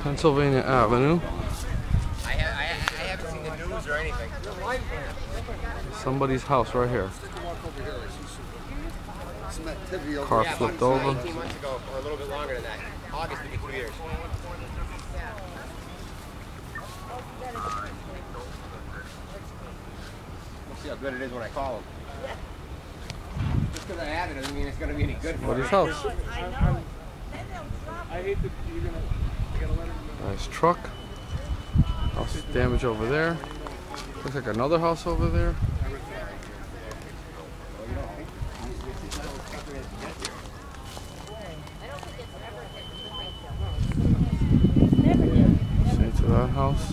Pennsylvania Avenue. I haven't seen the news or anything. Somebody's house right here. Car flipped over. 18 months ago, or a little bit longer than that. August would be 2 years. We'll see how good it is when I call him. Just because I have it doesn't mean it's going to be any good for me. Somebody's house. I hate that you're gonna let him know. Nice truck. House is damaged over there. Looks like another house over there. Into that house.